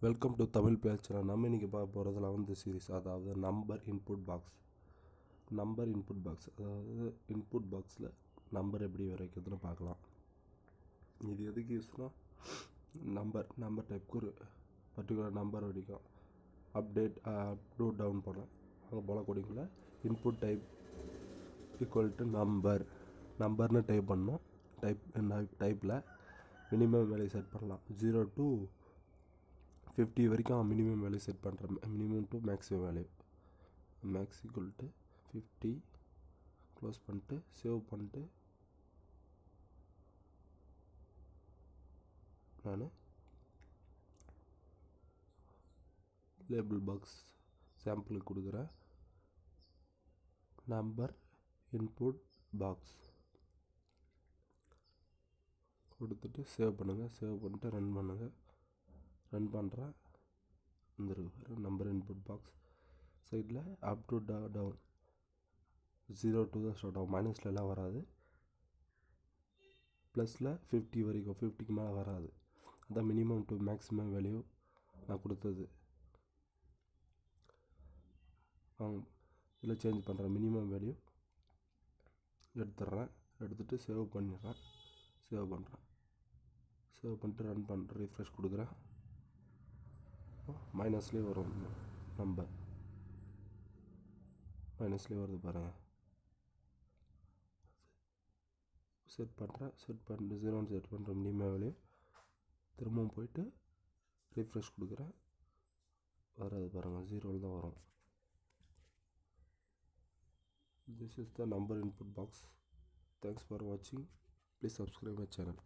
Welcome to Tamil player channel. நம்ம இன்றைக்கி பார்க்க போகிறது 11th சீரிஸ், அதாவது நம்பர் இன்புட் பாக்ஸ். அதாவது இன்புட் பாக்ஸில் நம்பர் எப்படி வரைக்கிறதுன்னு பார்க்கலாம். இது எதுக்கு யூஸ்னால், நம்பர் டைப்புக்கு ஒரு பர்டிகுலர் நம்பர் வரைக்கும் டவுன் பண்ணலாம். அங்கே போல கொடிங்கள இன்புட் டைப் ஈக்குவல் டு நம்பர்னு டைப் பண்ணோம். டைப்பில் மினிமம் வேல்யூ செட் பண்ணலாம். 0 to 50 வரைக்கும் மினிமம் வேல்யூ செட் பண்ணுறேன். Minimum to maximum value. Max equal to 50 close பண்ணிட்டு சேவ் பண்ணிட்டு நான் லேபிள் பாக்ஸ் சாம்பிளுக்கு கொடுக்குறேன். நம்பர் இன்புட் பாக்ஸ் கொடுத்துட்டு சேவ் பண்ணுங்கள். சேவ் பண்ணிட்டு ரன் பண்ணுங்கள். ரன் பண்ணுறேன். வந்துருக்கு நம்பர் இன்புட் பாக்ஸ். சைடில் அப் டு டவுன் 0 to தான் ஸ்டார்ட் ஆகும். மைனஸ்லாம் வராது. ப்ளஸில் 50 வரைக்கும், 50க்கு மேலே வராது. அதான் மினிமம் டு மேக்ஸிமம் வேல்யூ நான் கொடுத்தது. இதில் சேஞ்ச் பண்ணுறேன். மினிமம் வேல்யூ எடுத்துடுறேன். எடுத்துகிட்டு சேவ் பண்ணிடுறேன். சேவ் பண்ணிட்டு ரன் பண்ணுறேன். ரீஃப்ரெஷ் கொடுக்குறேன். மைனஸ்லேயே வரும். நம்பர் மைனஸ்லேயே வருது பாருங்கள். செட் பண்ணிட்டு 0 செட் பண்ணுற மினிமம் வேல்யூ. திரும்பவும் போயிட்டு ரீஃப்ரெஷ் கொடுக்குறேன். வராது பாருங்கள், 0 தான் வரும். This is the number input box. Thanks for watching. Please subscribe my channel.